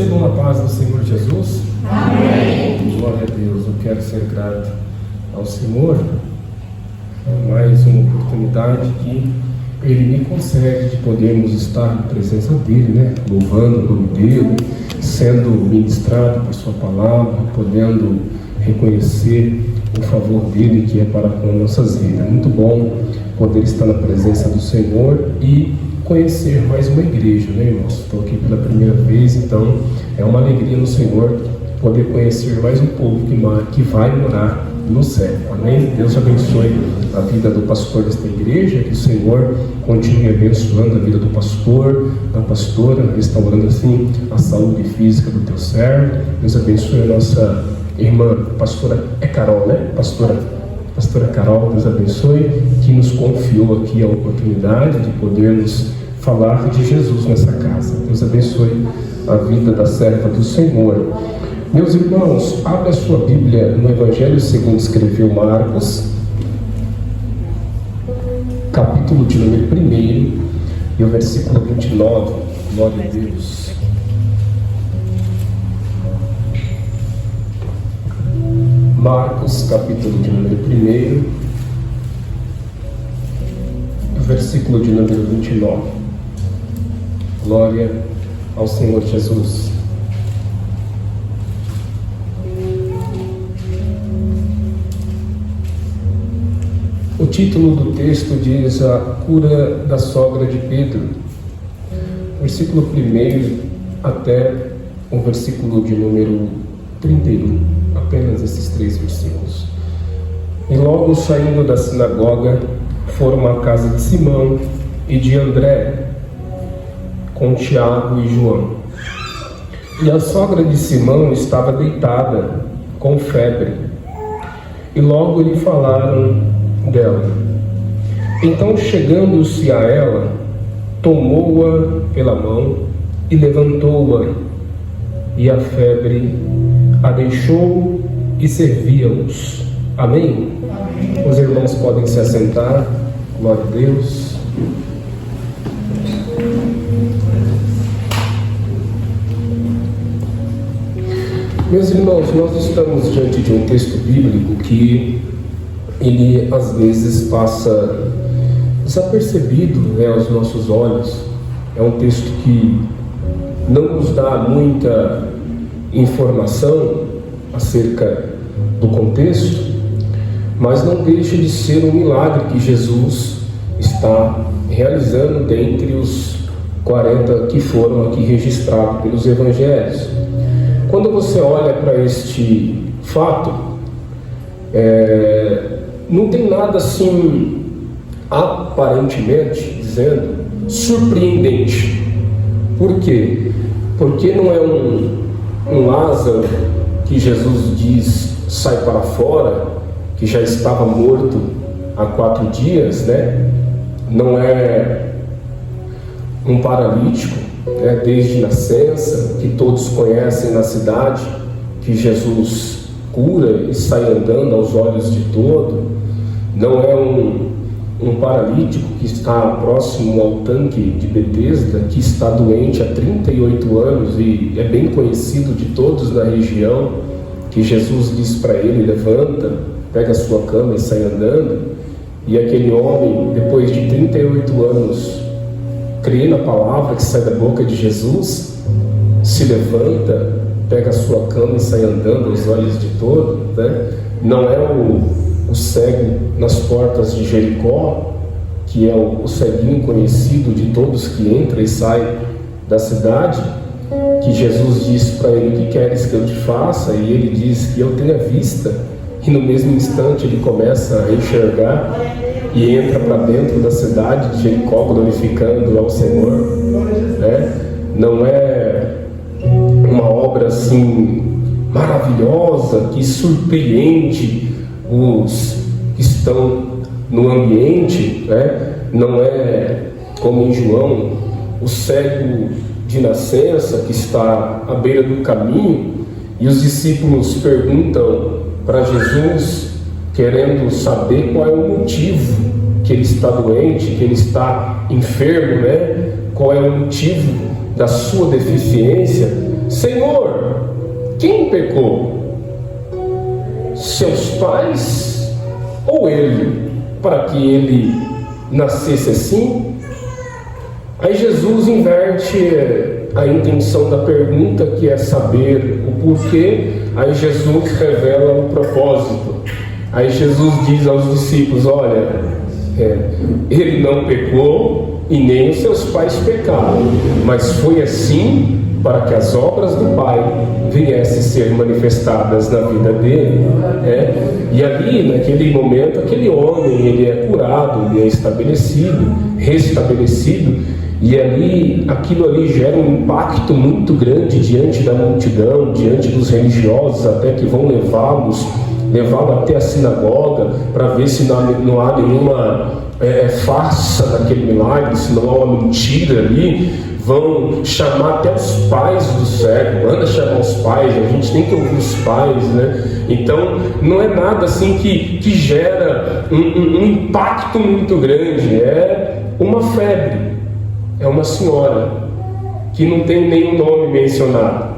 Recebam a paz do Senhor Jesus. Amém. Glória a Deus. Eu quero ser grato ao Senhor por mais uma oportunidade que Ele me concede de podermos estar na presença dEle, né? Louvando o nome dEle, sendo ministrado por Sua palavra, podendo reconhecer o favor dEle que é para com nossas vidas. Muito bom poder estar na presença do Senhor e conhecer mais uma igreja, né, irmãos? Estou aqui pela primeira vez, então é uma alegria no Senhor poder conhecer mais um povo que vai morar no céu. Amém? Deus abençoe a vida do pastor desta igreja, que o Senhor continue abençoando a vida do pastor, da pastora, restaurando assim a saúde física do teu servo. Deus abençoe a nossa irmã, pastora Carol, né? Pastora Carol, Deus abençoe, que nos confiou aqui a oportunidade de podermos falar de Jesus nessa casa. Deus abençoe a vida da serva do Senhor. Meus irmãos, abra a sua Bíblia no Evangelho segundo escreveu Marcos, capítulo de número 1 e o versículo 29. Glória a Deus. Marcos, capítulo de número 1, versículo de número 29. Glória ao Senhor Jesus. O título do texto diz a cura da sogra de Pedro. Versículo 1 até o versículo de número 31. Apenas esses 3 versículos. E logo saindo da sinagoga, foram à casa de Simão e de André, com Tiago e João. E a sogra de Simão estava deitada, com febre. E logo lhe falaram dela. Então, chegando-se a ela, tomou-a pela mão e levantou-a. E a febre a deixou e servia-os. Amém? Amém? Os irmãos podem se assentar. Glória a Deus. Meus irmãos, nós estamos diante de um texto bíblico que ele às vezes passa desapercebido, né, aos nossos olhos. É um texto que não nos dá muita informação acerca do contexto, mas não deixa de ser um milagre que Jesus está realizando dentre os 40 que foram aqui registrados pelos evangelhos. Quando você olha para este fato, não tem nada assim, aparentemente dizendo, surpreendente. Por quê? Porque não é um Lázaro que Jesus diz sai para fora, que já estava morto há 4 dias, né? Não é um paralítico, né, desde nascença, que todos conhecem na cidade, que Jesus cura e sai andando aos olhos de todo. Não é um paralítico que está próximo ao tanque de Betesda, que está doente há 38 anos e é bem conhecido de todos na região, que Jesus diz para ele, levanta, pega a sua cama e sai andando. E aquele homem, depois de 38 anos, crê na palavra que sai da boca de Jesus, se levanta, pega a sua cama e sai andando aos olhos de todos, né? Não é o cego nas portas de Jericó, que é o ceguinho conhecido de todos que entra e sai da cidade, que Jesus diz para ele, o que queres que eu te faça? E ele diz que eu tenho a vista, e no mesmo instante ele começa a enxergar e entra para dentro da cidade de Jericó, glorificando ao Senhor, né? Não é uma obra assim maravilhosa que surpreende os que estão no ambiente, né? Não é como em João, o cego de nascença que está à beira do caminho e os discípulos perguntam para Jesus, querendo saber qual é o motivo que ele está doente, que ele está enfermo, né? Qual é o motivo da sua deficiência, Senhor, quem pecou? Seus pais ou ele, para que ele nascesse assim? Aí Jesus inverte a intenção da pergunta, que é saber o porquê. Aí Jesus revela o propósito. Aí Jesus diz aos discípulos: olha, ele não pecou e nem os seus pais pecaram, mas foi assim para que as obras do Pai viessem a ser manifestadas na vida dele. E ali, naquele momento, aquele homem, ele é curado, ele é estabelecido, restabelecido, e ali, aquilo ali gera um impacto muito grande diante da multidão, diante dos religiosos, até que vão levá-lo até a sinagoga, para ver se não há nenhuma farsa naquele milagre, se não há uma mentira ali. Vão chamar até os pais do cego, manda chamar os pais, a gente tem que ouvir os pais, né? Então, não é nada assim que gera um impacto muito grande. É uma febre, é uma senhora que não tem nenhum nome mencionado,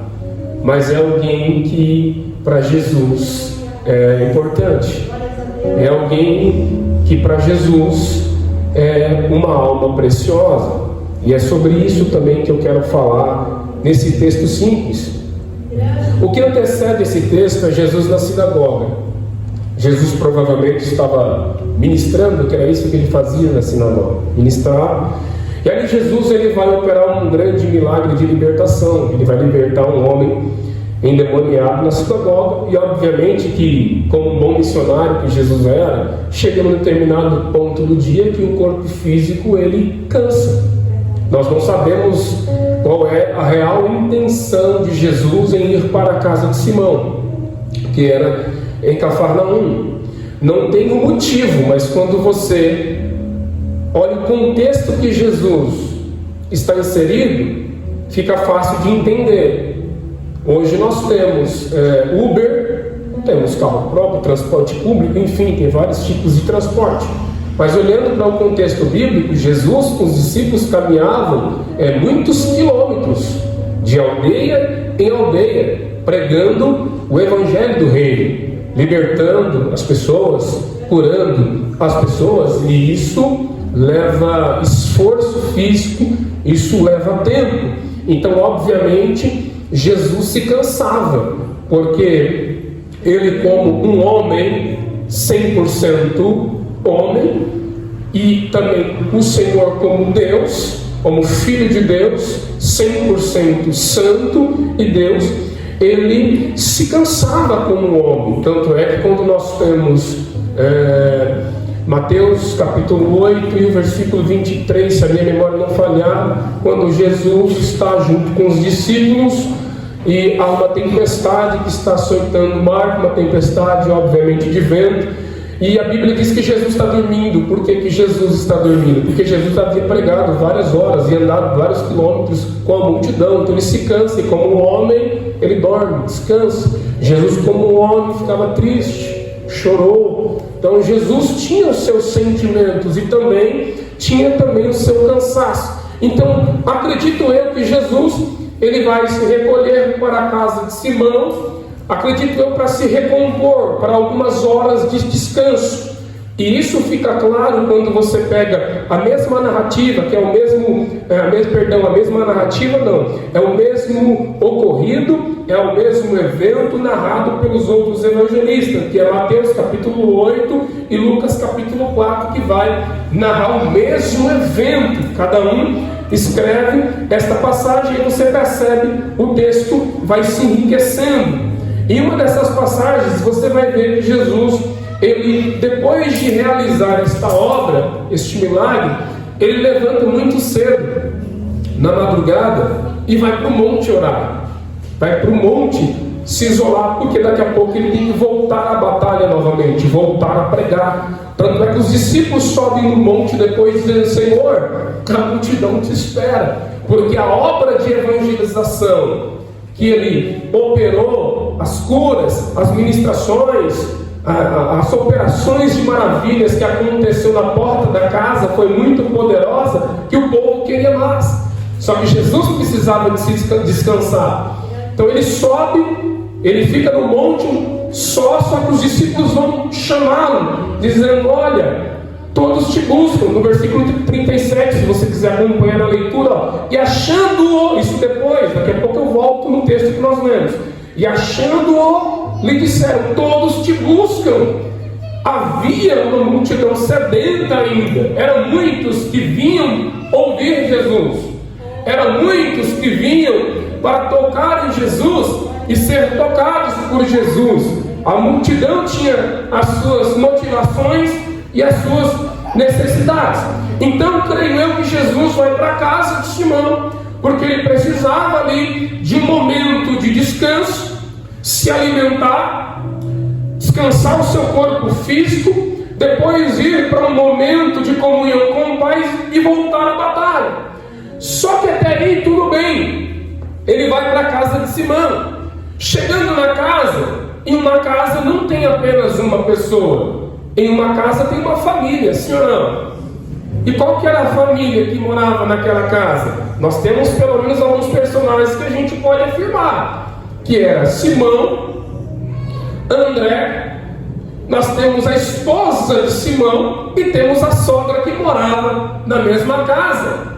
mas é alguém que para Jesus é importante, é alguém que para Jesus é uma alma preciosa. E é sobre isso também que eu quero falar nesse texto simples. O que antecede esse texto é Jesus na sinagoga. Jesus provavelmente estava ministrando, que era isso que ele fazia na sinagoga, ministrar. E aí Jesus ele vai operar um grande milagre de libertação. Ele vai libertar um homem endemoniado na sinagoga. E obviamente que, como um bom missionário que Jesus era, chega num determinado ponto do dia que o corpo físico ele cansa. Nós não sabemos qual é a real intenção de Jesus em ir para a casa de Simão, que era em Cafarnaum. Não tem um motivo, mas quando você olha o contexto que Jesus está inserido, fica fácil de entender. Hoje nós temos Uber, temos carro próprio, transporte público, enfim, tem vários tipos de transporte. Mas olhando para o contexto bíblico, Jesus com os discípulos caminhavam muitos quilômetros, de aldeia em aldeia, pregando o evangelho do reino, libertando as pessoas, curando as pessoas, e isso leva esforço físico, isso leva tempo. Então, obviamente, Jesus se cansava, porque ele, como um homem 100% homem, e também o Senhor como Deus, como Filho de Deus, 100% santo e Deus, ele se cansava como homem. Tanto é que quando nós temos Mateus capítulo 8 e o versículo 23, se a minha memória não falhar, quando Jesus está junto com os discípulos e há uma tempestade que está açoitando o mar, uma tempestade obviamente de vento, e a Bíblia diz que Jesus está dormindo. Por que Jesus está dormindo? Porque Jesus havia pregado várias horas e andado vários quilômetros com a multidão, então ele se cansa, e como um homem ele dorme, descansa. Jesus como um homem ficava triste, chorou. Então Jesus tinha os seus sentimentos e também tinha também o seu cansaço. Então acredito eu que Jesus ele vai se recolher para a casa de Simão, acredito eu, para se recompor, para algumas horas de descanso. E isso fica claro quando você pega a mesma narrativa, que é o mesmo, a mesma narrativa não, é o mesmo ocorrido, é o mesmo evento narrado pelos outros evangelistas, que é Mateus capítulo 8 e Lucas capítulo 4, que vai narrar o mesmo evento. Cada um escreve esta passagem e você percebe o texto vai se enriquecendo. Em uma dessas passagens você vai ver que Jesus, ele, depois de realizar esta obra, este milagre, ele levanta muito cedo, na madrugada, e vai para o monte orar, vai para o monte se isolar, porque daqui a pouco ele tem que voltar à batalha novamente, voltar a pregar. Tanto é que os discípulos sobem no monte depois dizendo: Senhor, a multidão te espera, porque a obra de evangelização que ele operou, as curas, as ministrações, as operações de maravilhas que aconteceu na porta da casa foi muito poderosa, que o povo queria mais. Só que Jesus precisava de se descansar. Então ele sobe, ele fica no monte só que os discípulos vão chamá-lo, dizendo: olha, todos te buscam. No versículo 37, se você quiser acompanhar a leitura, ó, e achando-o, isso depois, daqui a pouco eu volto no texto que nós lemos. E achando-o, lhe disseram: todos te buscam. Havia uma multidão sedenta ainda. Eram muitos que vinham ouvir Jesus. Eram muitos que vinham para tocar em Jesus e ser tocados por Jesus. A multidão tinha as suas motivações e as suas necessidades. Então, creio eu que Jesus vai para a casa de Simão, porque ele precisava ali de um momento de descanso, se alimentar, descansar o seu corpo físico, depois ir para um momento de comunhão com o Pai e voltar à batalha. Só que até aí tudo bem. Ele vai para a casa de Simão. Chegando na casa, em uma casa não tem apenas uma pessoa, em uma casa tem uma família, sim ou não? E qual que era a família que morava naquela casa? Nós temos pelo menos alguns personagens que a gente pode afirmar, que era Simão, André, nós temos a esposa de Simão e temos a sogra que morava na mesma casa.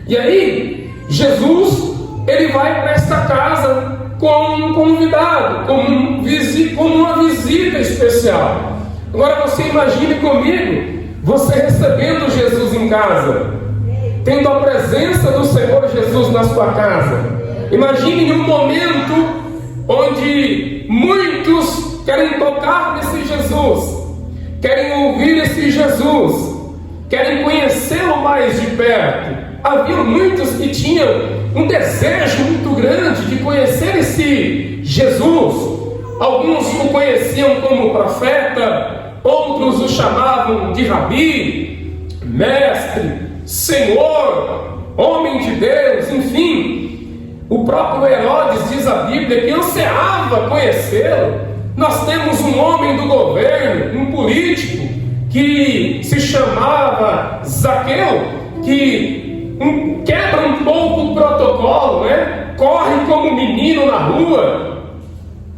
E aí, Jesus, ele vai para esta casa como um convidado, como uma visita especial. Agora você imagine comigo, você recebendo Jesus em casa, tendo a presença do Senhor Jesus na sua casa. Imagine um momento onde muitos querem tocar nesse Jesus, querem ouvir esse Jesus, querem conhecê-lo mais de perto. Havia muitos que tinham um desejo muito grande de conhecer esse Jesus. Alguns o conheciam como profeta, outros o chamavam de rabi, mestre, senhor, homem de Deus, enfim. O próprio Herodes, diz a Bíblia, que ansiava conhecê-lo. Nós temos um homem do governo, um político, que se chamava Zaqueu, que quebra um pouco o protocolo, né? Corre como menino na rua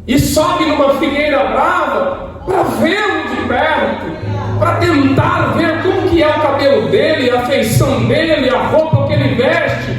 e sobe numa figueira brava para vê-lo de perto, para tentar ver como que é o cabelo dele, a feição dele, a roupa que ele veste,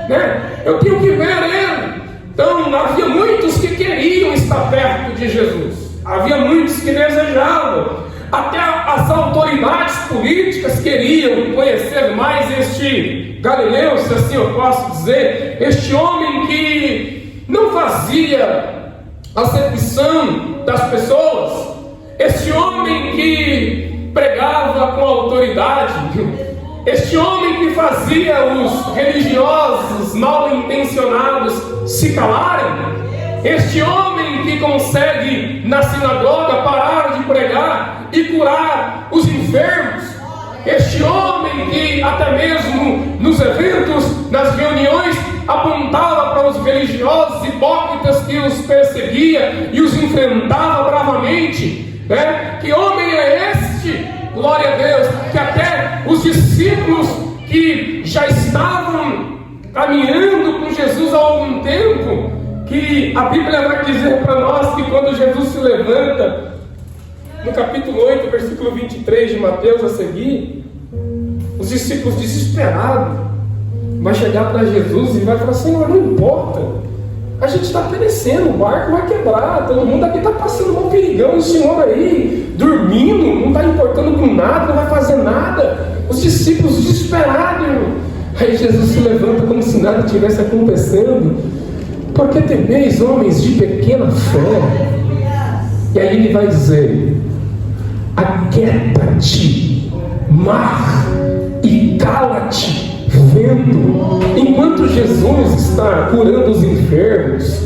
né? Eu tenho que ver ele. Então havia muitos que queriam estar perto de Jesus, havia muitos que desejavam. Até as autoridades políticas queriam conhecer mais este Galileu, se assim eu posso dizer, este homem que não fazia acepção das pessoas, este homem que pregava com autoridade, este homem que fazia os religiosos mal intencionados se calarem, este homem que consegue na sinagoga parar de pregar e curar os enfermos, este homem que até mesmo nos eventos, nas reuniões, apontava para os religiosos hipócritas que os perseguia e os enfrentava bravamente, né? Que homem é este? Glória a Deus, que até os discípulos que já estavam caminhando com Jesus há algum tempo, que a Bíblia vai dizer para nós que quando Jesus se levanta, no capítulo 8, versículo 23 de Mateus a seguir, os discípulos desesperados vão chegar para Jesus e vai falar: Senhor, não importa, a gente está perecendo, o barco vai quebrar, todo mundo aqui está passando um perigão, e o Senhor aí, dormindo, não está importando com nada, não vai fazer nada. Os discípulos desesperados, irmão. Aí Jesus se levanta como se nada tivesse acontecendo. Por que temeis, homens de pequena fé? E aí ele vai dizer: aquieta-te, mar, e cala-te, vento. Enquanto Jesus está curando os enfermos,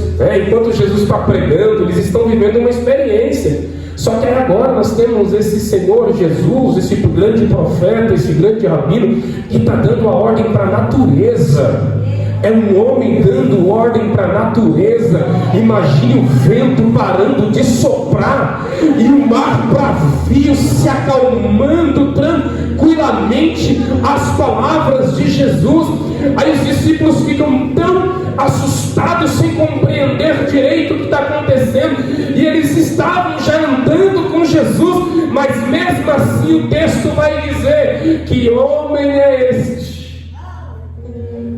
enquanto Jesus está pregando, eles estão vivendo uma experiência. Só que agora nós temos esse Senhor Jesus, esse grande profeta, esse grande rabino, que está dando a ordem para a natureza. É um homem dando ordem para a natureza. Imagine o vento parando de soprar e o mar bravio se acalmando tranquilamente. As palavras de Jesus Aí os discípulos ficam tão assustados, sem compreender direito o que está acontecendo, e eles estavam já andando com Jesus, mas mesmo assim o texto vai dizer: que homem é este,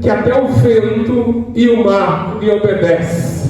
que até o vento e o mar lhe obedecem.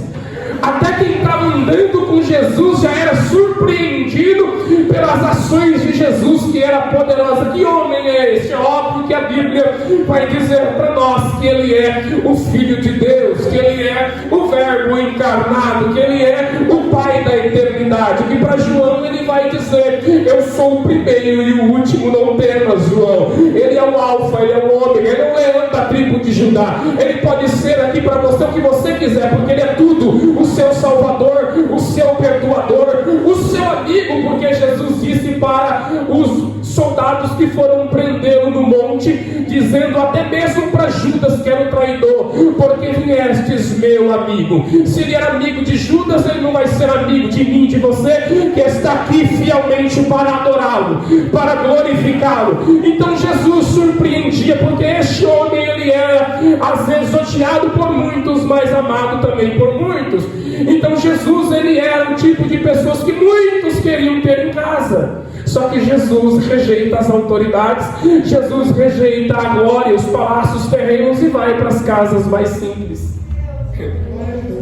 Até quem estava andando com Jesus já era surpreendido pelas ações de Jesus, que era poderosa. Que homem é esse? É óbvio que a Bíblia vai dizer para nós que ele é o Filho de Deus, que ele é o Verbo encarnado, que ele é o Pai da eternidade. Que para João ele vai dizer: eu sou o primeiro e o último, não temas, João. Ele é o Alfa, ele é o Ômega, ele é o leão da tribo de Judá. Ele pode ser aqui para você o que você quiser, porque ele é tudo: o seu Salvador, o seu perdoador, o seu amigo, porque Jesus disse para os soldados que foram prendê-lo no monte, dizendo até mesmo para Judas, que era o traidor: porque viestes, meu amigo. Se ele era amigo de Judas, ele não vai ser amigo de mim, de você, que está aqui fielmente para adorá-lo, para glorificá-lo. Então Jesus surpreendia, porque este homem, ele era às vezes odiado por muitos, mas amado também por muitos. Então Jesus, ele era um tipo de pessoas que muitos queriam ter em casa. Só que Jesus rejeita as autoridades, Jesus rejeita a glória, os palácios terrenos, e vai para as casas mais simples.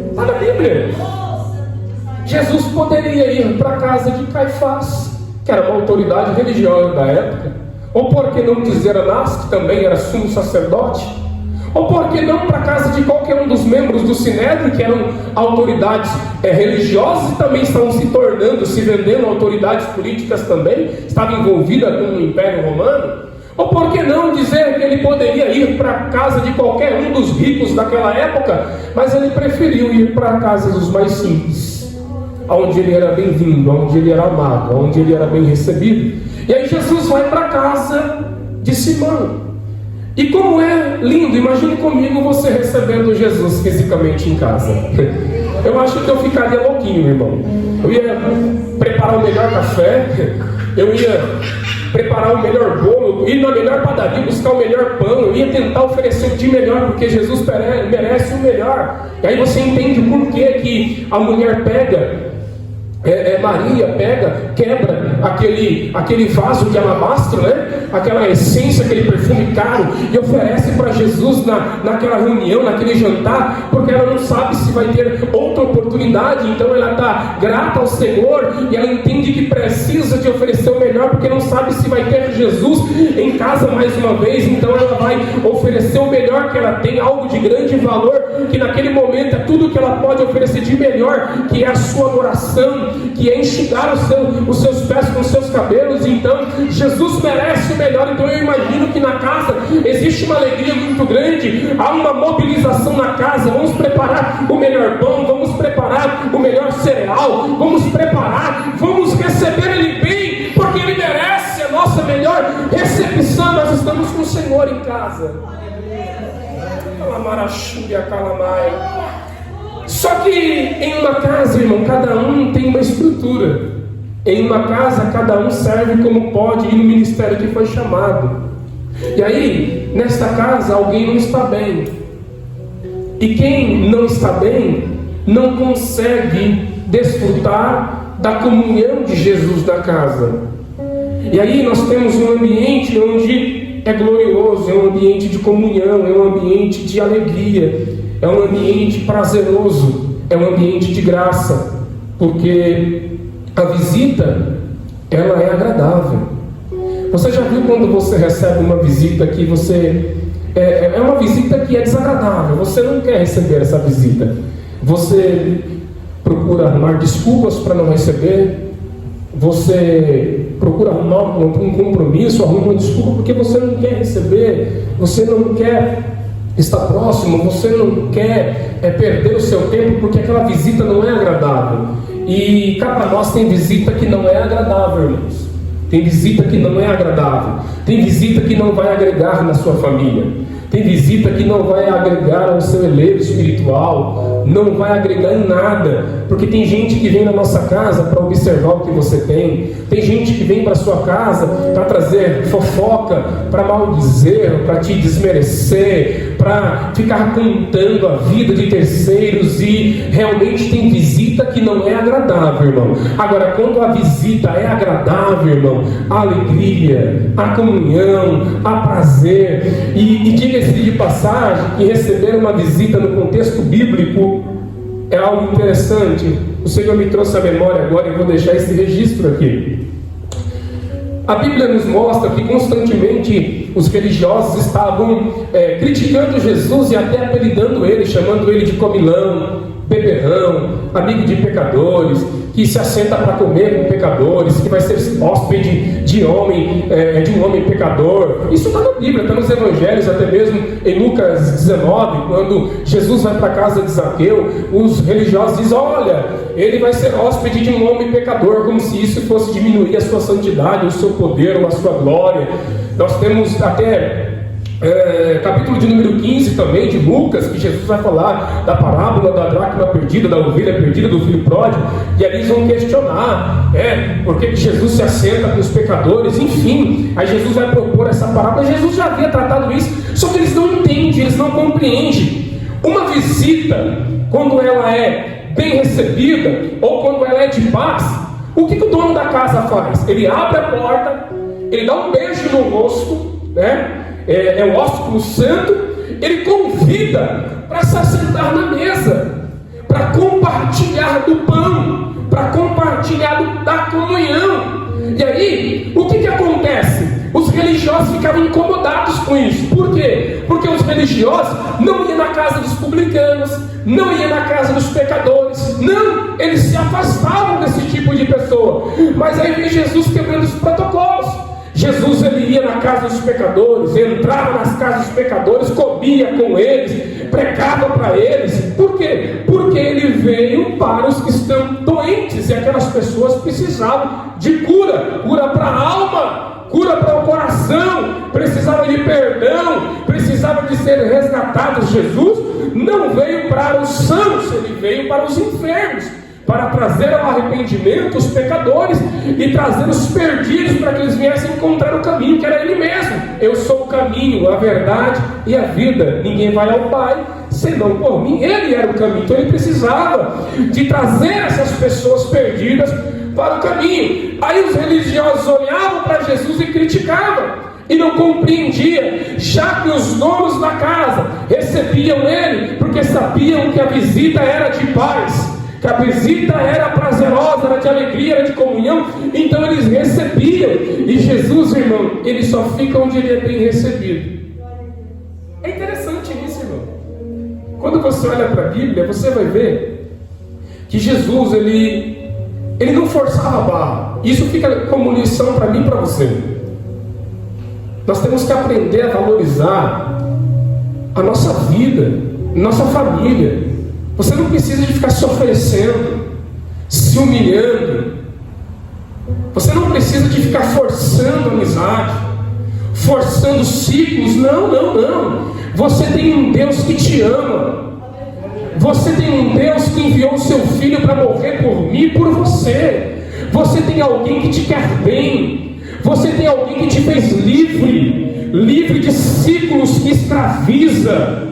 Está na Bíblia. Jesus poderia ir para a casa de Caifás, que era uma autoridade religiosa da época, ou por que não dizer Anás, que também era sumo sacerdote, ou por que não para a casa de qualquer um dos membros do Sinédrio, que eram autoridades religiosas e também estavam se tornando, se vendendo autoridades políticas também, estava envolvida com o Império Romano. Ou por que não dizer que ele poderia ir para a casa de qualquer um dos ricos daquela época, mas ele preferiu ir para a casa dos mais simples, onde ele era bem-vindo, onde ele era amado, onde ele era bem recebido. E aí Jesus vai para a casa de Simão. E como é lindo, imagine comigo você recebendo Jesus fisicamente em casa. Eu acho que eu ficaria louquinho, irmão. Eu ia preparar o melhor café, eu ia preparar o melhor bolo, ir na melhor padaria, buscar o melhor pão, eu ia tentar oferecer o de melhor, porque Jesus merece o melhor. E aí você entende por que a mulher Maria quebra aquele vaso de alabastro, né? Aquela essência, aquele perfume caro, e oferece para Jesus naquela reunião, naquele jantar, porque ela não sabe se vai ter outra oportunidade. Então ela está grata ao Senhor, e ela entende que precisa de oferecer o melhor, porque não sabe se vai ter Jesus em casa mais uma vez. Então ela vai oferecer o melhor que ela tem, algo de grande valor, que naquele momento é tudo que ela pode oferecer de melhor, que é a sua adoração, que é enxugar os seus pés com os seus cabelos. Então Jesus merece o melhor. Então eu imagino que na casa existe uma alegria muito grande, há uma mobilização na casa. Vamos preparar o melhor pão, vamos preparar o melhor cereal, vamos receber ele bem, porque ele merece a nossa melhor recepção. Nós estamos com o Senhor em casa. Só que em uma casa, irmão, cada um tem uma estrutura. Em uma casa, cada um serve como pode e no ministério que foi chamado. E aí, nesta casa, alguém não está bem. E quem não está bem, não consegue desfrutar da comunhão de Jesus na casa. E aí nós temos um ambiente onde é glorioso, é um ambiente de comunhão, é um ambiente de alegria, é um ambiente prazeroso, é um ambiente de graça, porque a visita, ela é agradável. Você já viu quando você recebe uma visita que você... É uma visita que é desagradável, você não quer receber essa visita. Você procura arrumar desculpas para não receber, você procura arrumar um compromisso, arruma uma desculpa porque você não quer receber, você não quer estar próximo, você não quer perder o seu tempo, porque aquela visita não é agradável. E cá para nós tem visita que não é agradável, irmãos. Tem visita que não é agradável. Tem visita que não vai agregar na sua família. Tem visita que não vai agregar ao seu elevo espiritual. Não vai agregar em nada. Porque tem gente que vem na nossa casa para observar o que você tem. Tem gente que vem para a sua casa para trazer fofoca, para maldizer, para te desmerecer, para ficar contando a vida de terceiros, e realmente tem visita que não é agradável, irmão. Agora, quando a visita é agradável, irmão, há alegria, há comunhão, há prazer. E diga-se de passagem que receber uma visita no contexto bíblico é algo interessante. O Senhor me trouxe à memória agora e vou deixar esse registro aqui. A Bíblia nos mostra que constantemente os religiosos estavam criticando Jesus e até apelidando ele, chamando ele de comilão, beberrão, amigo de pecadores, que se assenta para comer com pecadores, que vai ser hóspede de um homem pecador. Isso está na Bíblia, está nos Evangelhos, até mesmo em Lucas 19, quando Jesus vai para a casa de Zaqueu, os religiosos dizem: olha, ele vai ser hóspede de um homem pecador, como se isso fosse diminuir a sua santidade, o seu poder ou a sua glória. Nós temos até capítulo de número 15 também de Lucas, que Jesus vai falar da parábola da dracma perdida, da ovelha perdida, do filho pródigo, e ali eles vão questionar por que Jesus se assenta com os pecadores, enfim. Aí Jesus vai propor essa parábola. Jesus já havia tratado isso, só que eles não entendem, eles não compreendem. Uma visita, quando ela é bem recebida, ou quando ela é de paz, o que o dono da casa faz? Ele abre a porta, ele dá um beijo no rosto, é o ósculo santo, ele convida para se assentar na mesa, para compartilhar do pão, para compartilhar da comunhão. E aí, o que acontece? Os religiosos ficavam incomodados com isso. Por quê? Porque os religiosos não iam na casa dos publicanos, não iam na casa dos pecadores, não, eles se afastavam desse tipo de pessoa. Mas aí vem Jesus quebrando os protocolos. Jesus, ele ia na casa dos pecadores, entrava nas casas dos pecadores, comia com eles, pregava para eles. Por quê? Porque ele veio para os que estão doentes, e aquelas pessoas precisavam de cura para a alma, cura para o coração, precisavam de perdão, precisavam de ser resgatados. Jesus não veio para os sãos, ele veio para os enfermos, para trazer ao arrependimento os pecadores e trazer os perdidos para que eles viessem encontrar o caminho, que era Ele mesmo. Eu sou o caminho, a verdade e a vida. Ninguém vai ao Pai senão por mim. Ele era o caminho, então Ele precisava de trazer essas pessoas perdidas para o caminho. Aí os religiosos olhavam para Jesus e criticavam, e não compreendia, já que os donos da casa recebiam Ele, porque sabiam que a visita era de paz, que a visita era prazerosa, era de alegria, era de comunhão. Então eles recebiam. E Jesus, irmão, ele só fica onde ele é bem recebido. É interessante isso, irmão. Quando você olha para a Bíblia, você vai ver que Jesus, ele não forçava a barra. Isso fica como lição para mim e para você. Nós temos que aprender a valorizar a nossa vida, nossa família. Você não precisa de ficar se oferecendo, se humilhando. Você não precisa de ficar forçando amizade, forçando ciclos. Não. Você tem um Deus que te ama. Você tem um Deus que enviou o seu Filho para morrer por mim e por você. Você tem alguém que te quer bem. Você tem alguém que te fez livre de ciclos que escraviza,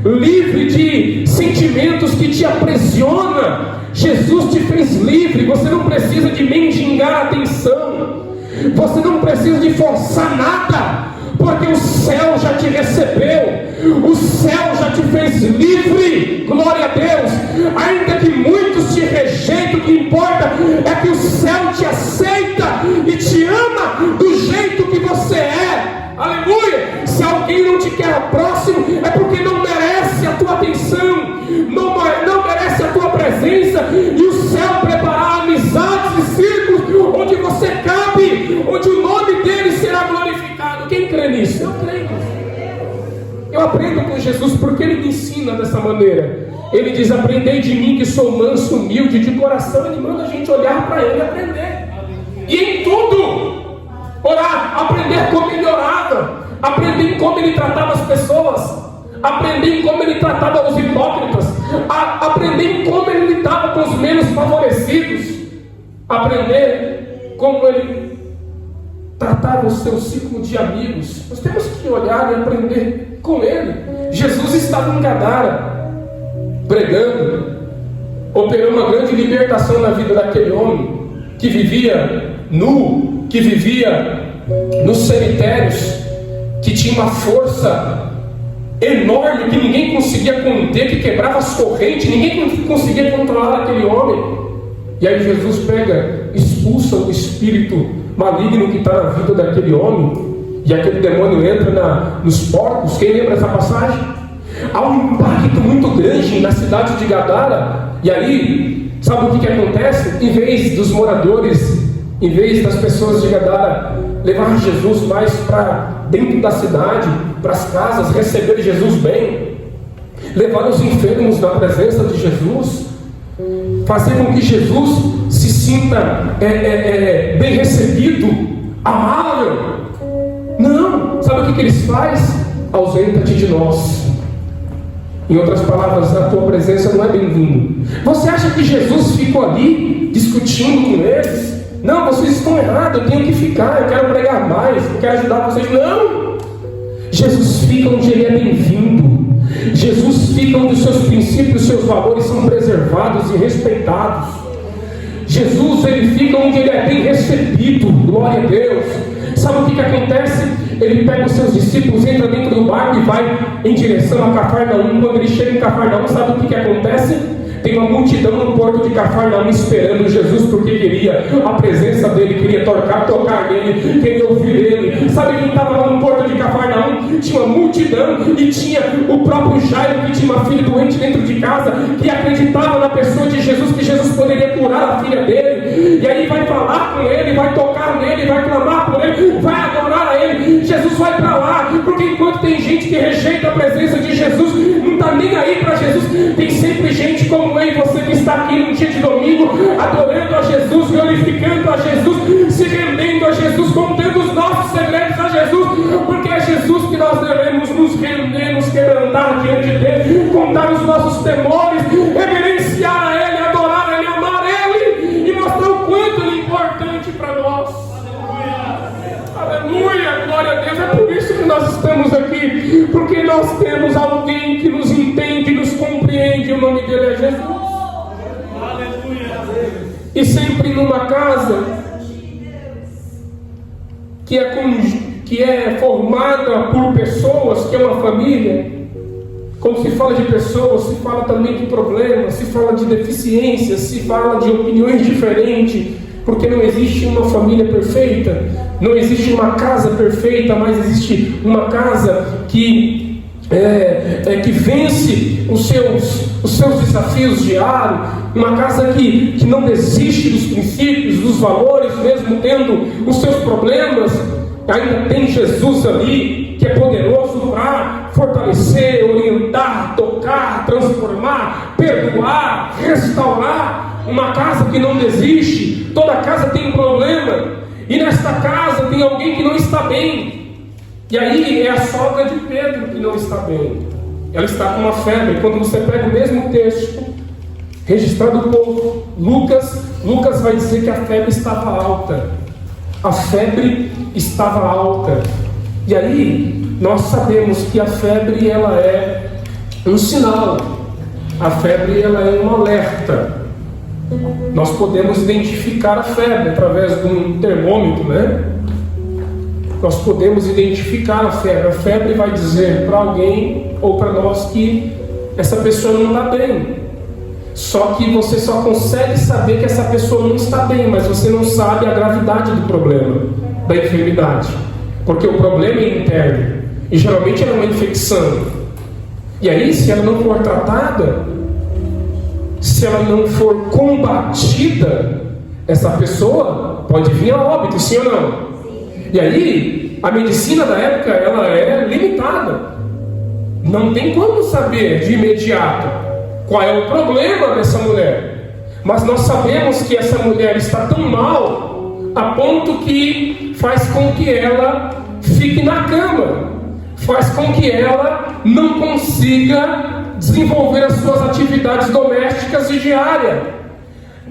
livre de sentimentos que te aprisiona. Jesus te fez livre. Você não precisa de mendigar atenção, você não precisa de forçar nada, porque o céu já te recebeu, o céu já te fez livre. Glória a Deus. Ainda que muitos te rejeitem, o que importa é que o céu te aceita e te ama do jeito que você é. Aleluia. Se alguém não te quer próximo, é porque não merece a tua atenção, não merece a tua presença. E o céu preparará amizades e círculos onde você cabe, onde o nome dele será glorificado. Quem crê nisso? Eu creio. Eu aprendo com Jesus porque ele me ensina dessa maneira. Ele diz: aprendei de mim que sou manso, humilde de coração. Ele manda a gente olhar para ele e aprender. E em tudo orar, aprender como ele orava, aprender como ele tratava as pessoas, aprender como ele tratava os hipócritas, aprender como ele lidava com os menos favorecidos, aprender como ele tratava o seu ciclo de amigos. Nós temos que olhar e aprender com ele. Jesus estava em Gadara, pregando, operou uma grande libertação na vida daquele homem que vivia nu, que vivia nos cemitérios, que tinha uma força enorme que ninguém conseguia conter, que quebrava as correntes, ninguém conseguia controlar aquele homem. E aí Jesus pega, expulsa o espírito maligno que está na vida daquele homem, e aquele demônio entra nos porcos. Quem lembra essa passagem? Há um impacto muito grande na cidade de Gadara. E aí, sabe o que acontece? Em vez dos moradores, em vez das pessoas de Gadara levar Jesus mais para dentro da cidade, para as casas, receber Jesus bem, levar os enfermos na presença de Jesus, fazer com que Jesus se sinta bem recebido, amável. Não, sabe o que eles fazem? Ausenta-te de nós. Em outras palavras, a tua presença não é bem-vindo. Você acha que Jesus ficou ali discutindo com eles? Não, vocês estão errados, eu tenho que ficar, eu quero pregar mais, eu quero ajudar vocês. Não! Jesus fica onde ele é bem-vindo. Jesus fica onde os seus princípios, os seus valores são preservados e respeitados. Jesus, ele fica onde ele é bem recebido. Glória a Deus. Sabe o que acontece? Ele pega os seus discípulos, entra dentro do barco e vai em direção a Cafarnaum. Quando ele chega em Cafarnaum, sabe o que acontece? Tem uma multidão no porto de Cafarnaum esperando Jesus, porque queria a presença dele, queria tocar nele, queria ouvir ele. Sabe quem estava lá no porto de Cafarnaum? Tinha uma multidão, e tinha o próprio Jairo, que tinha uma filha doente dentro de casa, que acreditava na pessoa de Jesus, que Jesus poderia curar a filha dele. E aí vai falar com ele, vai tocar nele, vai clamar por ele, vai adorar a ele. Jesus vai para lá, porque enquanto tem gente que rejeita a presença de Jesus, não está nem aí para Jesus, tem sempre gente como eu e você que está aqui num dia de domingo, adorando a Jesus, glorificando a Jesus, se rendendo a Jesus, contando os nossos segredos a Jesus, porque é Jesus que nós devemos nos render, nos quebrantar diante dele, contar os nossos temores, reverenciar a ele, adorar a ele, amar ele e mostrar o quanto ele é importante para nós. Aleluia, glória a Deus. É por isso que nós estamos aqui, porque nós temos alguém que nos entende, nos compreende. O nome dele é Jesus. Aleluia. E sempre numa casa que é formada por pessoas, que é uma família. Quando se fala de pessoas, se fala também de problemas, se fala de deficiências, se fala de opiniões diferentes, porque não existe uma família perfeita, não existe uma casa perfeita, mas existe uma casa que vence os seus desafios diários, uma casa que não desiste dos princípios, dos valores, mesmo tendo os seus problemas. Ainda tem Jesus ali, que é poderoso para fortalecer, orientar, tocar, transformar, perdoar, restaurar. Uma casa que não desiste. Toda casa tem um problema, e nesta casa tem alguém que não está bem. E aí é a sogra de Pedro que não está bem. Ela está com uma febre. Quando você pega o mesmo texto registrado por Lucas vai dizer que a febre estava alta. A febre estava alta. E aí nós sabemos que a febre, ela é um sinal. A febre, ela é um alerta. Nós podemos identificar a febre através de um termômetro, né? Nós podemos identificar a febre. A febre vai dizer para alguém ou para nós que essa pessoa não está bem. Só que você só consegue saber que essa pessoa não está bem, mas você não sabe a gravidade do problema, da enfermidade. Porque o problema é interno, e geralmente é uma infecção. E aí, se ela não for tratada, se ela não for combatida, essa pessoa pode vir a óbito, sim ou não? E aí, a medicina da época, ela é limitada. Não tem como saber de imediato qual é o problema dessa mulher. Mas nós sabemos que essa mulher está tão mal, a ponto que faz com que ela fique na cama, faz com que ela não consiga desenvolver as suas atividades domésticas e diárias.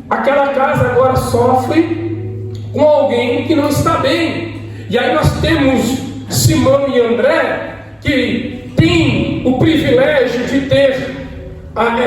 Aquela casa agora sofre com alguém que não está bem. E aí nós temos Simão e André, que tem o privilégio de ter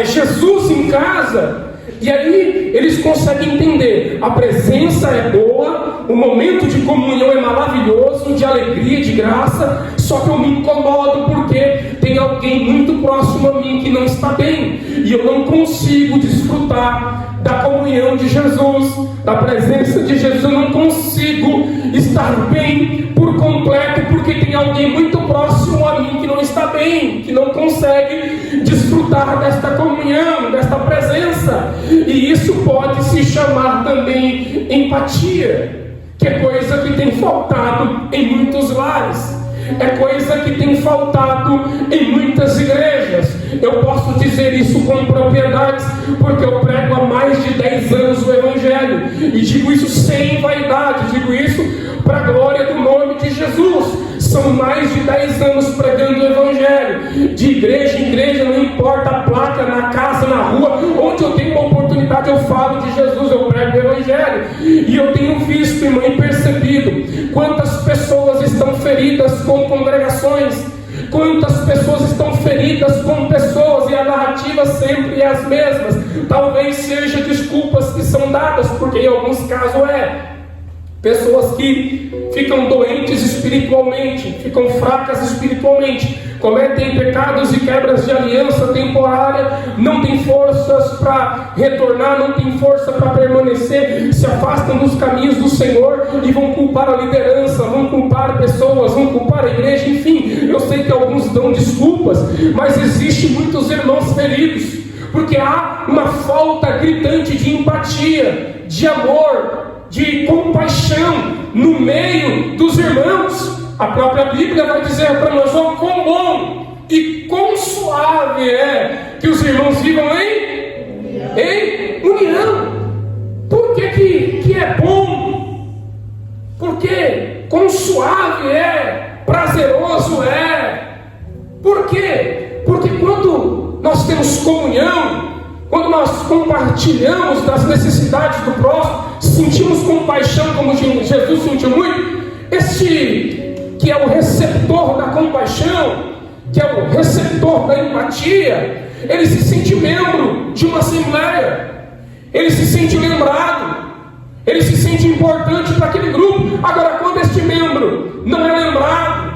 Jesus em casa, e aí eles conseguem entender: a presença é boa, o momento de comunhão é maravilhoso, de alegria, de graça, só que eu me incomodo porque tem alguém muito próximo a mim que não está bem, e eu não consigo desfrutar da comunhão de Jesus, da presença de Jesus. Eu não consigo estar bem por completo porque tem alguém muito próximo a mim que não está bem, que não consegue desfrutar desta comunhão, desta presença. E isso pode se chamar também empatia, que é coisa que tem faltado em muitos lares, é coisa que tem faltado em muitas igrejas. Eu posso dizer isso com propriedade, porque eu prego há mais de 10 anos o Evangelho, e digo isso sem vaidade, digo isso para a glória do nome de Jesus. São mais de 10 anos pregando o Evangelho, de igreja em igreja, não importa a placa, na casa, na rua, onde eu tenho uma oportunidade eu falo de Jesus, eu prego o Evangelho. E eu tenho visto, irmão, e percebido quantas pessoas estão feridas com congregações, quantas pessoas estão feridas com pessoas, e a narrativa sempre é as mesmas. Talvez seja desculpas que são dadas, porque em alguns casos pessoas que ficam doentes espiritualmente, ficam fracas espiritualmente, cometem pecados e quebras de aliança temporária, não tem forças para retornar, não tem força para permanecer, se afastam dos caminhos do Senhor e vão culpar a liderança, vão culpar pessoas, vão culpar a igreja. Enfim, eu sei que alguns dão desculpas, mas existe muitos irmãos feridos, porque há uma falta gritante de empatia, de amor, de compaixão no meio dos irmãos. A própria Bíblia vai dizer para nós: ó, quão bom e quão suave é que os irmãos vivam em união. Por que é bom? Porque quão suave é, prazeroso é. Por quê? Porque quando nós temos comunhão, quando nós compartilhamos das necessidades do próximo, sentimos compaixão como Jesus sentiu muito, este que é o receptor da compaixão, que é o receptor da empatia, ele se sente membro de uma assembleia, ele se sente lembrado, ele se sente importante para aquele grupo. Agora, quando este membro não é lembrado,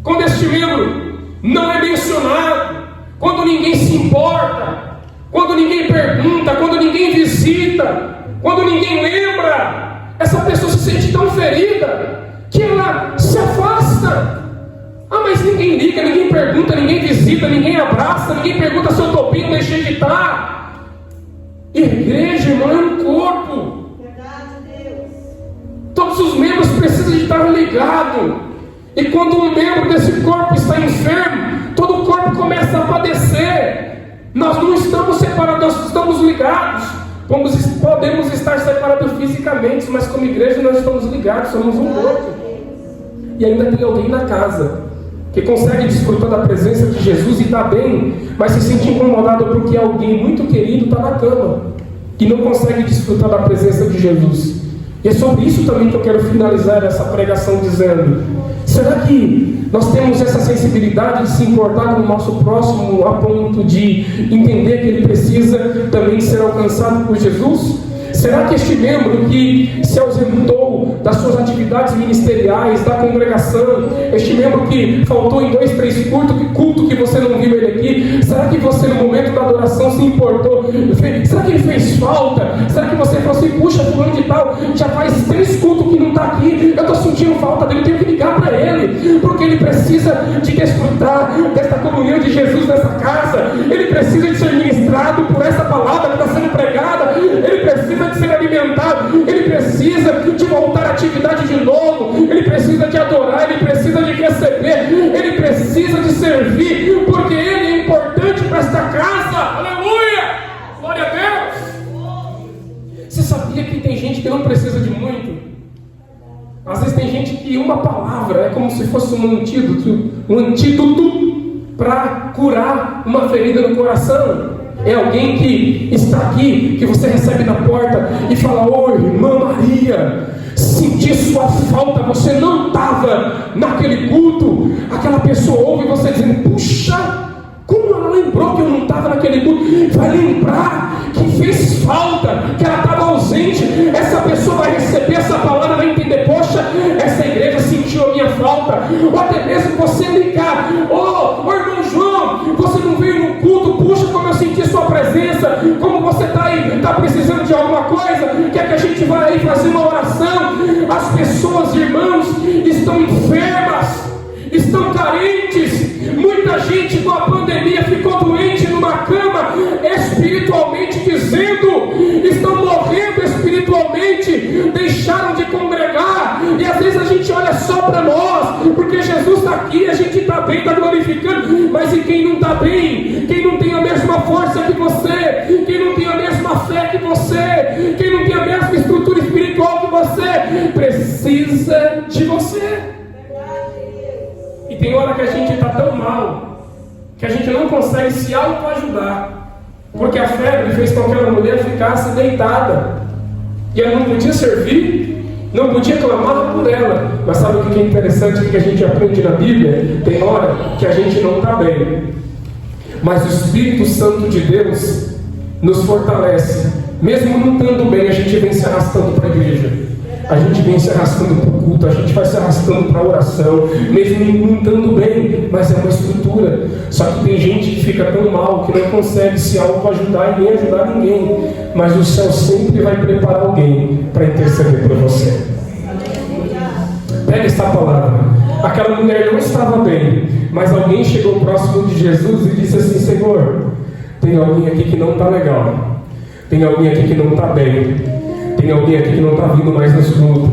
quando este membro não é mencionado, quando ninguém se importa, quando ninguém pergunta, quando ninguém visita, quando ninguém lembra, essa pessoa se sente tão ferida que ela se afasta. Ah, mas ninguém liga, ninguém pergunta, ninguém visita, ninguém abraça, ninguém pergunta se eu estou bem ou deixei de estar. E a igreja, irmão, é um corpo. Verdade, Deus. Todos os membros precisam de estar ligados. E quando um membro desse corpo está enfermo, todo o corpo começa a padecer. Nós não estamos separados, nós estamos ligados. Podemos estar separados fisicamente, mas como igreja nós estamos ligados, somos um corpo. E ainda tem alguém na casa que consegue desfrutar da presença de Jesus e está bem, mas se sente incomodado porque alguém muito querido está na cama e não consegue desfrutar da presença de Jesus. E é sobre isso também que eu quero finalizar essa pregação dizendo: será que nós temos essa sensibilidade de se importar com o nosso próximo a ponto de entender que ele precisa também ser alcançado por Jesus? Será que este membro que se ausentou das suas atividades ministeriais, da congregação, este membro que faltou em 2, 3 cultos que você não viu ele aqui, será que você no momento da adoração se importou? Será que ele fez falta? Será que você falou assim: puxa, fulano de tal, já faz 3 cultos que não está aqui, eu estou sentindo falta dele, eu tenho que ligar para ele, porque ele precisa de desfrutar desta comunhão de Jesus nessa casa, ele precisa de ser ministrado por essa palavra que está sendo pregada, ele precisa de ser alimentado, ele precisa de voltar à atividade de novo, ele precisa de adorar, ele precisa de receber, ele precisa de servir, porque ele é importante para esta casa. Aleluia! Glória a Deus! Você sabia que tem gente que não precisa de muito? Às vezes tem gente que uma palavra é como se fosse um antídoto para curar uma ferida no coração. É alguém que está aqui, que você recebe na porta e fala: oi, irmã Maria, sentir sua falta, você não estava naquele culto, aquela pessoa ouve você dizendo: puxa, como ela lembrou que eu não estava naquele culto? Vai lembrar que fez falta, que ela estava ausente. Essa pessoa vai receber essa palavra, vai entender: poxa, essa igreja sentiu a minha falta. Ou até mesmo você ligar: ô irmão João, você não veio no culto, puxa, como eu senti sua presença, como você está aí, está precisando de alguma coisa, quer que a gente vá aí fazer uma oração? As pessoas, irmãos, estão enfermas, estão carentes. Muita gente com a pandemia ficou doente numa cama, espiritualmente dizendo, estão morrendo espiritualmente, deixaram de congregar. E às vezes a gente olha só para nós, porque Jesus está aqui, a gente está bem, está glorificando. Mas e quem não está bem? Quem não tem a mesma força que você? Quem não tem a mesma fé que você? Quem não tem a mesma estrutura espiritual que você? Precisa de você. E tem hora que a gente está tão mal, que a gente não consegue se autoajudar, porque a febre fez com que aquela mulher ficasse deitada, e ela não podia servir, não podia clamar por ela. Mas sabe o que é interessante, o que a gente aprende na Bíblia? Tem hora que a gente não está bem, mas o Espírito Santo de Deus nos fortalece. Mesmo não estando bem, a gente vem se arrastando para a igreja, a gente vem se arrastando para o culto, a gente vai se arrastando para a oração, mesmo não estando bem, mas é uma estrutura. Só que tem gente que fica tão mal que não consegue se autoajudar e nem ajudar ninguém, mas o céu sempre vai preparar alguém para interceder por você. Pega essa palavra. Aquela mulher não estava bem, mas alguém chegou próximo de Jesus e disse assim: Senhor, tem alguém aqui que não está legal, tem alguém aqui que não está bem, tem alguém aqui que não está vindo mais nos cultos,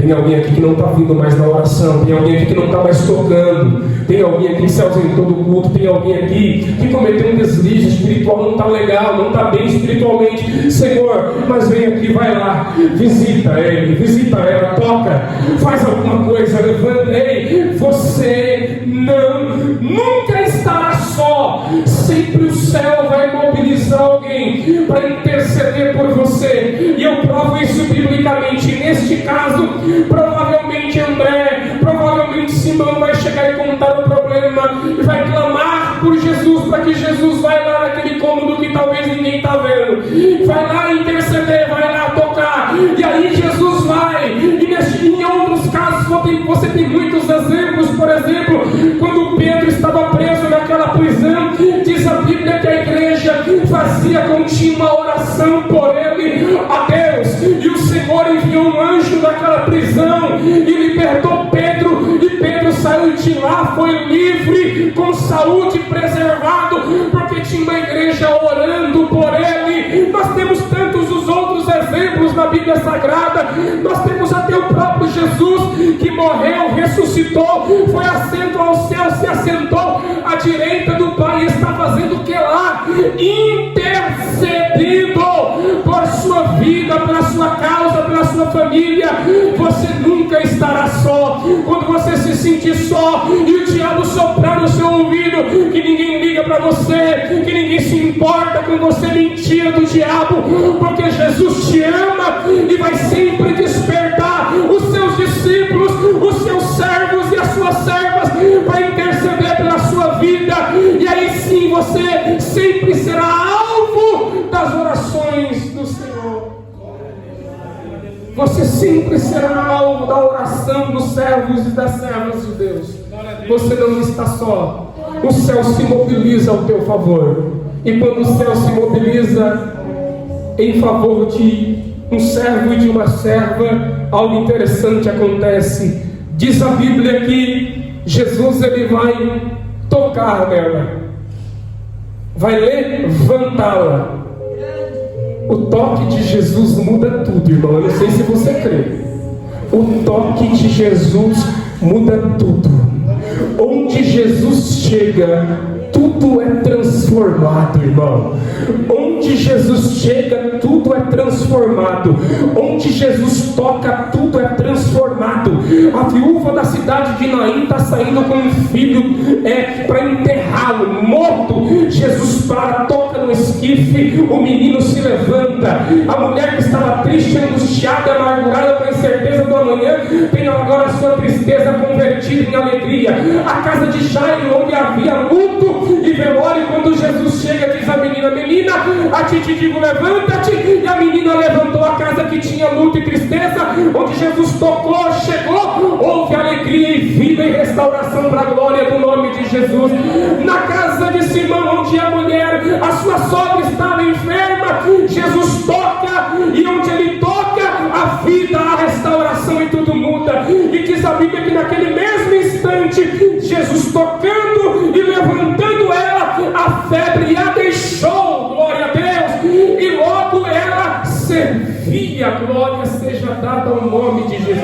tem alguém aqui que não está vindo mais na oração, tem alguém aqui que não está mais tocando, tem alguém aqui que se ausentou do culto, tem alguém aqui que cometeu um deslize espiritual, não está legal, não está bem espiritualmente. Senhor, mas vem aqui, vai lá, visita ele, visita ela, toca, faz alguma coisa, levanta. Ei, você nunca estará só, sempre o céu vai mobilizar alguém para interceder por você. E eu provo isso biblicamente. Neste caso, provavelmente André, provavelmente Simão vai chegar e contar o problema e vai clamar por Jesus, para que Jesus vai lá naquele cômodo que talvez ninguém está vendo, vai lá interceder, vai lá tocar, e aí Jesus vai. E em outros casos você tem muitos exemplos. Por exemplo, quando Pedro estava preso naquela prisão, diz a Bíblia que a igreja fazia contínua oração por ele a Deus, e o Senhor enviou um anjo naquela prisão e libertou Pedro, e Pedro saiu de lá, foi livre, com saúde, preservado, porque tinha uma igreja orando por ele. Nós temos tantos os outros exemplos na Bíblia Sagrada. Nós temos até o próprio Jesus, que morreu, ressuscitou, foi assento ao céu, se assentou à direita do Pai e está fazendo o que lá? Intercedendo por sua vida, pela sua causa, pela sua família. Você nunca estará só. Quando você se sentir só e o diabo soprar no seu ouvido que ninguém liga para você, que ninguém se importa com você, mentira do diabo, porque Jesus te ama e vai sempre despertar os seus discípulos, os seus servos e as suas servas para interceder pela sua vida. E aí sim você sempre será alvo das orações do Senhor. Você sempre será alvo da oração dos servos e das servas de Deus. Você não está só. O céu se mobiliza ao teu favor. E quando o céu se mobiliza em favor de um servo e de uma serva, algo interessante acontece. Diz a Bíblia que Jesus ele vai tocar nela, vai levantá-la. O toque de Jesus muda tudo, irmão. Eu não sei se você crê. O toque de Jesus muda tudo. Onde Jesus chega, tudo é transformado, irmão. Onde Jesus chega, tudo é transformado. Onde Jesus toca, tudo é transformado. A viúva da cidade de Naim está saindo com um filho para enterrá-lo, morto. Jesus para, toca no esquife, o menino se levanta. A mulher que estava triste, angustiada, amargurada, com a incerteza do amanhã, tenha agora a sua tristeza convertida em alegria. A casa de Jairo, onde havia luto e velório, quando Jesus chega, diz a menina: menina, a ti te digo, levanta-te. E a menina levantou. A casa que tinha luto e tristeza, onde Jesus tocou, chegou, houve alegria e vida e restauração para a glória do nome de Jesus. Na casa de Simão, onde a mulher, a sua sogra estava enferma, Jesus toca, e onde ele toca, a vida, a restauração e tudo muda. E diz a Bíblia que naquele mesmo instante, Jesus tocando e levantando ela, a febre a deixou, glória a Deus, e logo ela servia. Glória seja dada ao nome de Jesus.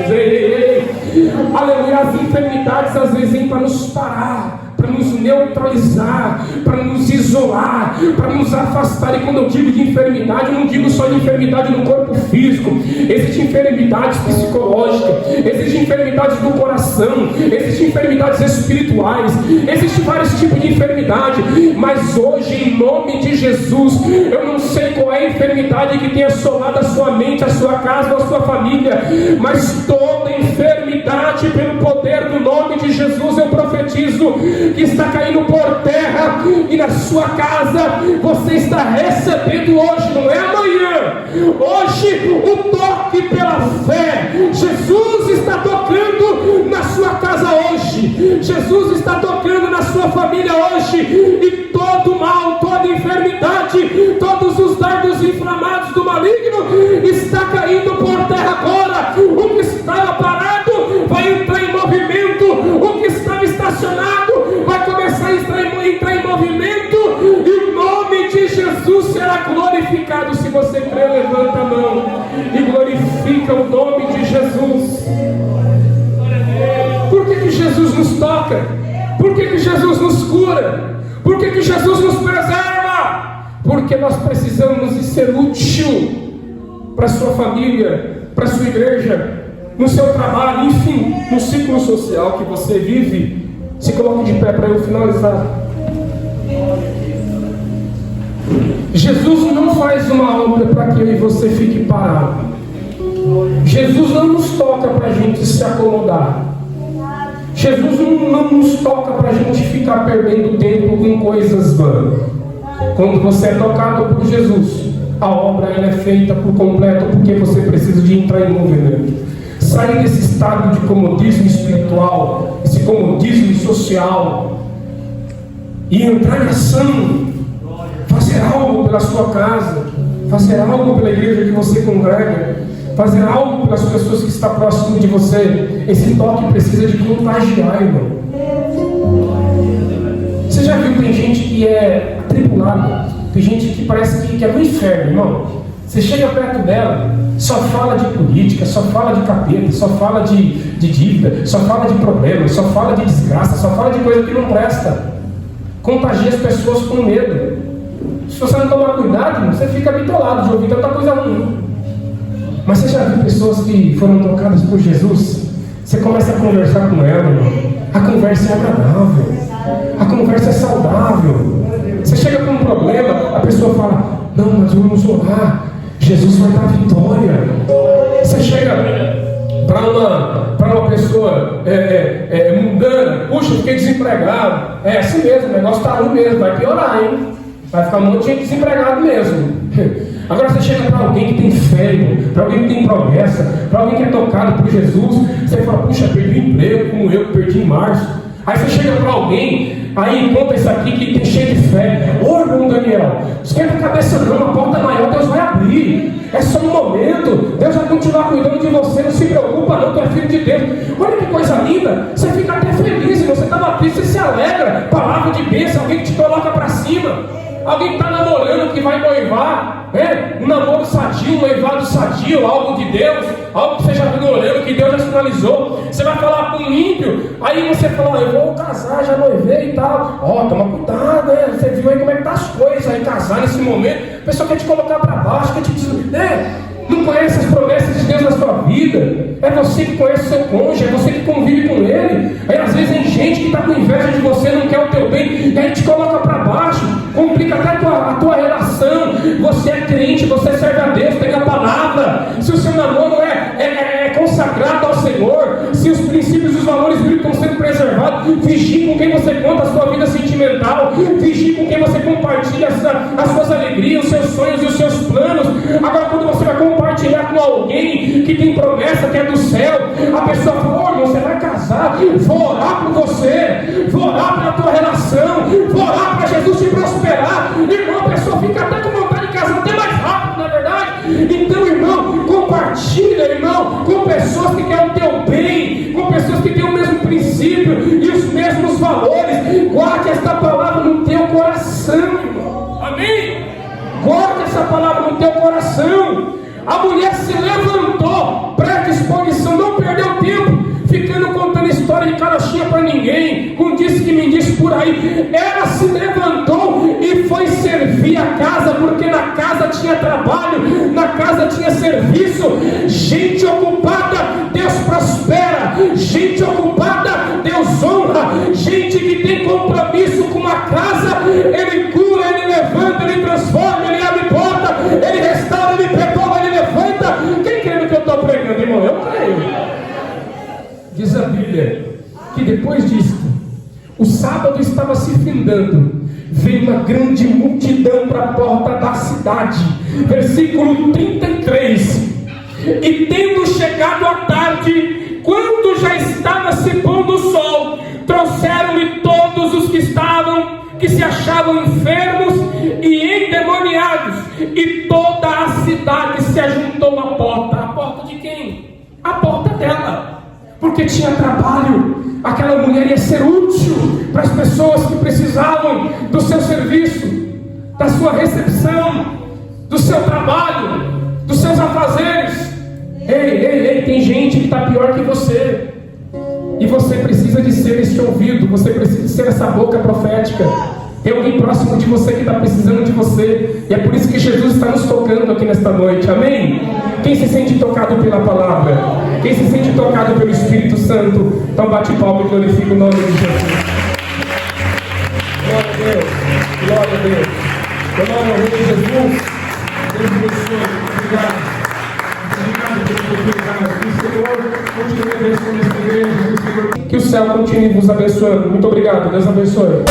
Aleluia. As enfermidades às vezes vêm para nos parar, para nos neutralizar, para nos isolar, para nos afastar. E quando eu digo de enfermidade, eu não digo só de enfermidade no corpo físico. Existem enfermidades psicológicas, existem enfermidades do coração, existem enfermidades espirituais, existem vários tipos de enfermidade. Mas hoje, em nome de Jesus, eu não sei qual é a enfermidade que tem assolado a sua mente, a sua casa ou a sua família, mas toda enfermidade, pelo poder do nome de Jesus, eu profetizo que está caindo por terra, e na sua casa você está recebendo hoje, não é amanhã, hoje, o toque pela fé. Jesus está tocando na sua casa hoje, Jesus está tocando na sua família hoje, e todo mal, toda enfermidade, todos os dardos inflamados do maligno está caindo por terra agora. O que estava parado vai entrar em movimento, o que estava estacionado vai começar a entrar em movimento, e o nome de Jesus será glorificado. Se você crê, levanta a mão e glorifica o nome de Jesus. Por que Jesus nos toca? Por que Jesus nos cura? Por que Jesus nos preserva? Porque nós precisamos de ser útil para a sua família, para a sua igreja, no seu trabalho, enfim, no ciclo social que você vive. Se coloque de pé para eu finalizar. Jesus não faz uma obra para que eu e você fique parado. Jesus não nos toca para a gente se acomodar. Jesus não nos toca para a gente ficar perdendo tempo com coisas vãs. Quando você é tocado por Jesus, a obra ela é feita por completo, porque você precisa de entrar em movimento. Sair desse estado de comodismo espiritual, esse comodismo social, e entrar em ação, fazer algo pela sua casa, fazer algo pela igreja que você congrega, fazer algo pelas pessoas que estão próximas de você. Esse toque precisa de contagiar, irmão. Você já viu, tem gente que é atribulada, tem gente que parece que é no inferno, irmão. Você chega perto dela, só fala de política, só fala de capeta, só fala de dívida, só fala de problemas, só fala de desgraça, só fala de coisa que não presta. Contagia as pessoas com medo. Se você não tomar cuidado, você fica bitolado de ouvir tanta coisa ruim. Mas você já viu pessoas que foram tocadas por Jesus? Você começa a conversar com ela, irmão. A conversa é agradável, a conversa é saudável. Você chega com um problema, a pessoa fala: não, mas vamos orar, Jesus vai dar vitória. Você chega para uma pessoa mundana: puxa, fiquei desempregado. É assim mesmo, o negócio está ruim mesmo, vai piorar, hein? Vai ficar um monte de gente desempregado mesmo. Agora você chega para alguém que tem fé, para alguém que tem promessa, para alguém que é tocado por Jesus, você fala: puxa, perdi o emprego, como eu que perdi em março. Aí você chega para alguém, aí conta isso aqui que tem cheio de fé: ô irmão Daniel, esquenta a cabeça não, a porta maior Deus vai abrir, é só um momento, Deus vai continuar cuidando de você, não se preocupa não, tu é filho de Deus. Olha que coisa linda, você fica até feliz, você estava triste, você se alegra, palavra de bênção, alguém que te coloca para cima. Alguém que está namorando, que vai noivar, um namoro sadio, um noivado sadio, algo de Deus, algo que você já viu orando, que Deus já sinalizou. Você vai falar com um ímpio, aí você fala: eu vou casar, já noivei e tal. Toma cuidado, você viu aí como é que tá as coisas, aí casar nesse momento, a pessoa quer te colocar para baixo, quer te dizer, não conhece as promessas de Deus na sua vida. É você que conhece o seu cônjuge, é você que convive com ele. Aí às vezes tem gente que está com inveja de você, não quer o teu bem, e aí te coloca para baixo, complica até a tua relação. Você é crente, você serve a Deus, tem a palavra. Se o seu namoro é consagrado ao Senhor, vigie com quem você conta a sua vida sentimental, vigie com quem você compartilha as suas alegrias, os seus sonhos e os seus planos. Agora, quando você vai compartilhar com alguém que tem promessa, que é do céu, a pessoa fala: "Ô, você vai casar, vou orar por você, vou orar pela tua relação, vou orar para Jesus te prosperar." Irmão, a pessoa fica até com vontade de casar até mais rápido, não é verdade? Então, irmão, compartilha, irmão, com pessoas que querem o teu bem, com pessoas que têm o mesmo princípio e os mesmos valores. Guarde esta palavra no teu coração, irmão. Amém? Guarde essa palavra no teu coração. A mulher se levantou, presta exposição, não perdeu tempo ficando contando história de carochinha para ninguém, com disse que me disse por aí. Ela se levantou e foi servir a casa, porque na casa tinha trabalho, na casa tinha serviço. Gente ocupada, Deus prospera. Gente ocupada, Deus honra. Gente que tem compromisso com uma casa, Ele cura, Ele levanta, Ele transforma, Ele abre porta, Ele restaura, Ele perdoa, Ele levanta. Quem crê no que eu estou pregando, irmão? Eu creio. Diz a Bíblia que depois disso, o sábado estava se findando, veio uma grande multidão para a porta da cidade. Versículo 33. E tendo chegado a tarde, quando já estava se pondo o sol, trouxeram-lhe todos os que se achavam enfermos e endemoniados, e toda a cidade se ajuntou à porta. A porta de quem? A porta dela. Porque tinha trabalho, aquela mulher ia ser útil para as pessoas que precisavam do seu serviço, da sua recepção, do seu trabalho, dos seus afazeres. Ei, tem gente que está pior que você, e você precisa de ser esse ouvido, você precisa de ser essa boca profética. Tem alguém próximo de você que está precisando de você, e é por isso que Jesus está nos tocando aqui nesta noite, amém? Quem se sente tocado pela palavra? Quem se sente tocado pelo Espírito Santo? Então bate palma e glorifica o nome de Jesus. Glória a Deus, glória a Deus. Em nome do Rei de Jesus, Deus abençoe. Obrigado. Obrigado pela oportunidade. Que o Senhor continue abençoando esta igreja. Que o céu continue vos abençoando. Muito obrigado. Deus abençoe.